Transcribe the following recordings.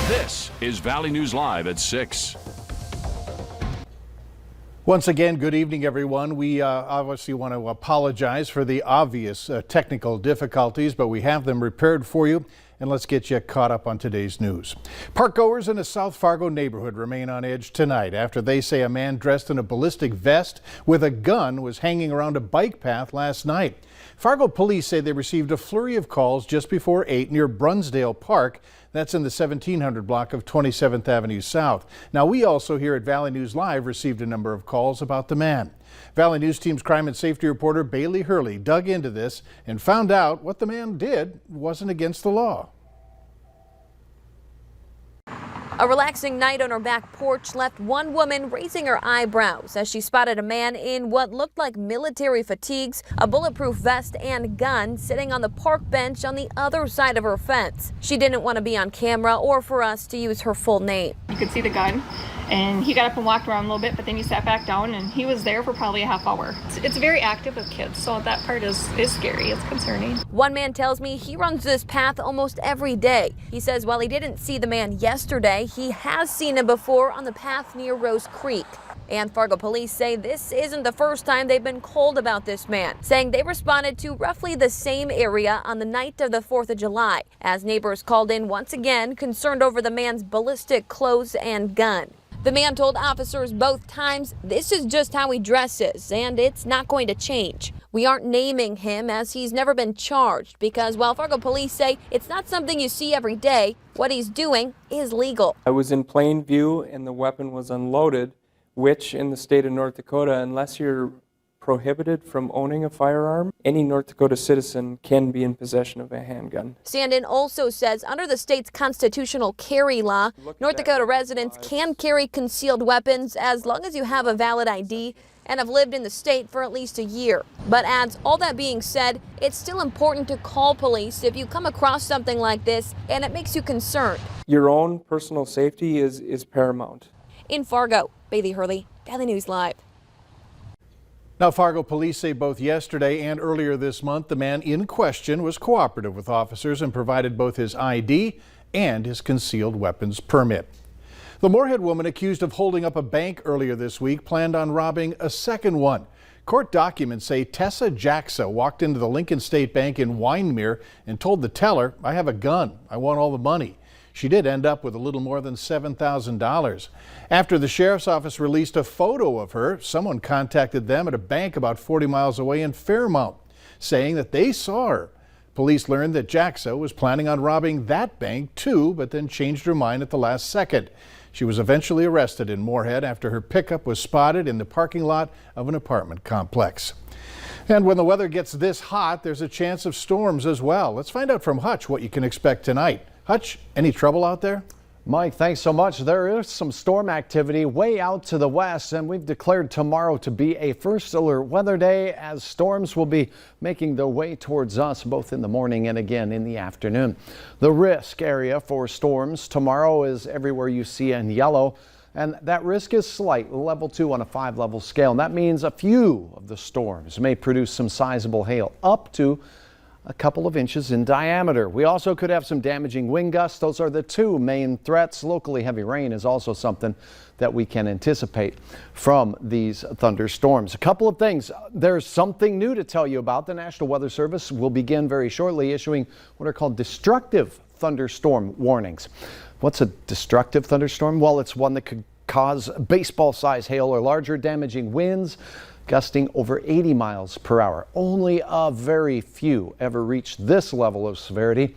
This is Valley News Live at 6. Once again, good evening, everyone. We obviously want to apologize for the obvious technical difficulties, but we have them repaired for you. And let's get you caught up on today's news. Parkgoers in a South Fargo neighborhood remain on edge tonight after they say a man dressed in a ballistic vest with a gun was hanging around a bike path last night. Fargo police say they received a flurry of calls just before 8 near Brunsdale Park. That's in the 1700 block of 27th Avenue South. Now, we also here at Valley News Live received a number of calls about the man. Valley News Team's crime and safety reporter Bailey Hurley dug into this and found out what the man did wasn't against the law. A relaxing night on her back porch left one woman raising her eyebrows as she spotted a man in what looked like military fatigues, a bulletproof vest and gun sitting on the park bench on the other side of her fence. She didn't want to be on camera or for us to use her full name. You could see the gun, and he got up and walked around a little bit, but then he sat back down, and he was there for probably a half hour. It's very active with kids, so that part is scary. It's concerning. One man tells me he runs this path almost every day. He says while he didn't see the man yesterday, he has seen him before on the path near Rose Creek. And Fargo police say this isn't the first time they've been called about this man, saying they responded to roughly the same area on the night of the 4th of July, as neighbors called in once again concerned over the man's ballistic clothes and gun. The man told officers both times, "This is just how he dresses, and it's not going to change." We aren't naming him as he's never been charged because while Fargo police say it's not something you see every day, what he's doing is legal. I was in plain view and the weapon was unloaded, which in the state of North Dakota, unless you're prohibited from owning a firearm, any North Dakota citizen can be in possession of a handgun. Sandin also says under the state's constitutional carry law, North Dakota residents can carry concealed weapons as long as you have a valid ID and have lived in the state for at least a year. But adds, all that being said, it's still important to call police if you come across something like this and it makes you concerned. Your own personal safety is paramount. In Fargo, Bailey Hurley, Valley News Live. Now, Fargo police say both yesterday and earlier this month, the man in question was cooperative with officers and provided both his ID and his concealed weapons permit. The Moorhead woman accused of holding up a bank earlier this week planned on robbing a second one. Court documents say Tessa Jacksa walked into the Lincoln State Bank in Wyndmere and told the teller, "I have a gun. I want all the money." She did end up with a little more than $7,000. After the sheriff's office released a photo of her, someone contacted them at a bank about 40 miles away in Fairmount, saying that they saw her. Police learned that Jacksa was planning on robbing that bank too, but then changed her mind at the last second. She was eventually arrested in Moorhead after her pickup was spotted in the parking lot of an apartment complex. And when the weather gets this hot, there's a chance of storms as well. Let's find out from Hutch what you can expect tonight. Hutch, any trouble out there? Mike, thanks so much. There is some storm activity way out to the west, and we've declared tomorrow to be a first alert weather day as storms will be making their way towards us both in the morning and again in the afternoon. The risk area for storms tomorrow is everywhere you see in yellow, and that risk is slight, level 2 on a 5-level scale. And that means a few of the storms may produce some sizable hail, up to a couple of inches in diameter. We also could have some damaging wind gusts. Those are the two main threats. Locally heavy rain is also something that we can anticipate from these thunderstorms. A couple of things. There's something new to tell you about. The National Weather Service will begin very shortly issuing what are called destructive thunderstorm warnings. What's a destructive thunderstorm? Well, it's one that could cause baseball-sized hail or larger, damaging winds gusting over 80 miles per hour. Only a very few ever reach this level of severity,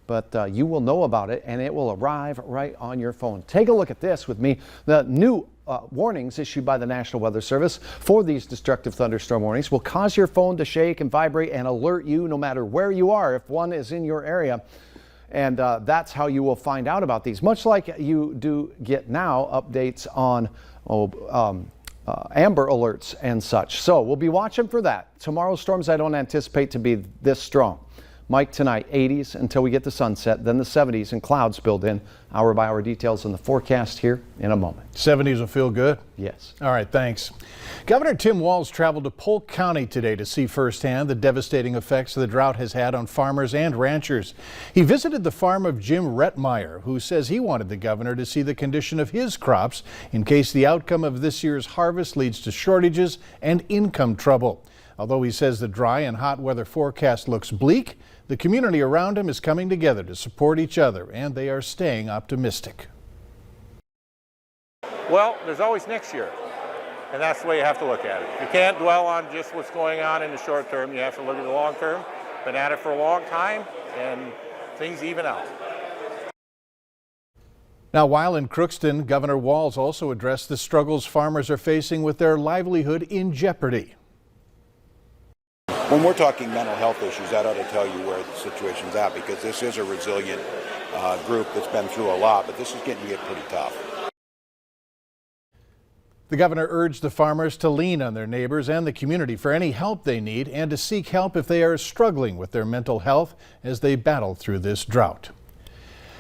but you will know about it and it will arrive right on your phone. Take a look at this with me. The new warnings issued by the National Weather Service for these destructive thunderstorm warnings will cause your phone to shake and vibrate and alert you no matter where you are if one is in your area. And that's how you will find out about these, much like you do get now updates on amber alerts and such. So we'll be watching for that. Tomorrow's storms I don't anticipate to be this strong. Mike, tonight 80s until we get the sunset, then the 70s and clouds build in. Hour by hour details on the forecast here in a moment. 70s will feel good? Yes. All right, thanks. Governor Tim Walz traveled to Polk County today to see firsthand the devastating effects the drought has had on farmers and ranchers. He visited the farm of Jim Rettmeyer, who says he wanted the governor to see the condition of his crops in case the outcome of this year's harvest leads to shortages and income trouble. Although he says the dry and hot weather forecast looks bleak, the community around him is coming together to support each other, and they are staying optimistic. Well, there's always next year, and that's the way you have to look at it. You can't dwell on just what's going on in the short term. You have to look at the long term. Been at it for a long time, and things even out. Now, while in Crookston, Governor Walz also addressed the struggles farmers are facing with their livelihood in jeopardy. When we're talking mental health issues, that ought to tell you where the situation's at, because this is a resilient group that's been through a lot, but this is getting to get pretty tough. The governor urged the farmers to lean on their neighbors and the community for any help they need and to seek help if they are struggling with their mental health as they battle through this drought.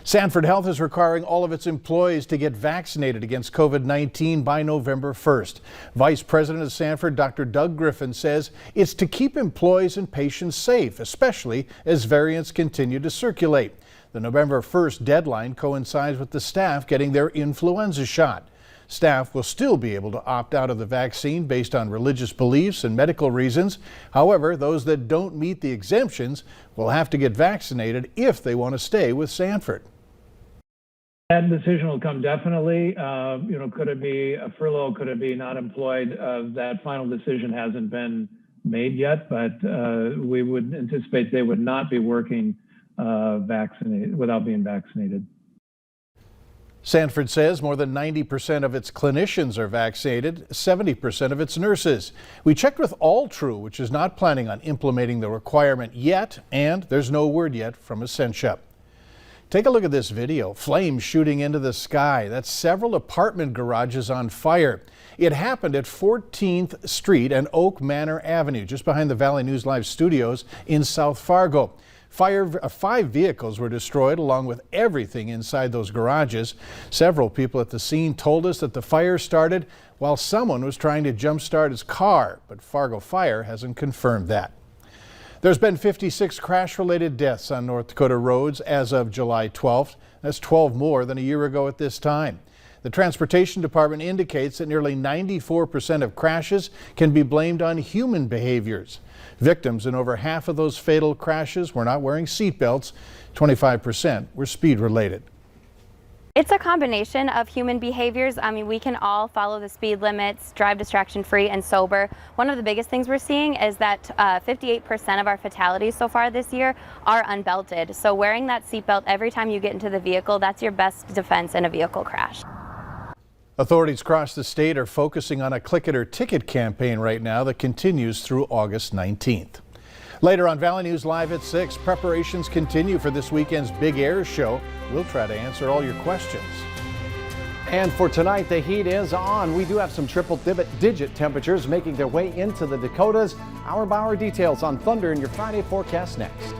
Sanford Health is requiring all of its employees to get vaccinated against COVID-19 by November 1st. Vice President of Sanford, Dr. Doug Griffin, says it's to keep employees and patients safe, especially as variants continue to circulate. The November 1st deadline coincides with the staff getting their influenza shot. Staff will still be able to opt out of the vaccine based on religious beliefs and medical reasons. However, those that don't meet the exemptions will have to get vaccinated if they want to stay with Sanford. That decision will come definitely. Could it be a furlough? Could it be not employed? That final decision hasn't been made yet, but we would anticipate they would not be working vaccinated without being vaccinated. Sanford says more than 90% of its clinicians are vaccinated, 70% of its nurses. We checked with Alltrue, which is not planning on implementing the requirement yet, and there's no word yet from Essentia. Take a look at this video. Flames shooting into the sky. That's several apartment garages on fire. It happened at 14th Street and Oak Manor Avenue, just behind the Valley News Live studios in South Fargo. 5 vehicles were destroyed along with everything inside those garages. Several people at the scene told us that the fire started while someone was trying to jumpstart his car, but Fargo Fire hasn't confirmed that. There's been 56 crash-related deaths on North Dakota roads as of July 12th. That's 12 more than a year ago at this time. The Transportation Department indicates that nearly 94% of crashes can be blamed on human behaviors. Victims in over half of those fatal crashes were not wearing seatbelts. 25% were speed-related. It's a combination of human behaviors. I mean, we can all follow the speed limits, drive distraction-free and sober. One of the biggest things we're seeing is that 58% of our fatalities so far this year are unbelted. So wearing that seatbelt every time you get into the vehicle, that's your best defense in a vehicle crash. Authorities across the state are focusing on a Click It or Ticket campaign right now that continues through August 19th. Later on Valley News Live at 6, preparations continue for this weekend's Big Air Show. We'll try to answer all your questions. And for tonight, the heat is on. We do have some triple-digit temperatures making their way into the Dakotas. Hour by hour details on thunder in your Friday forecast next.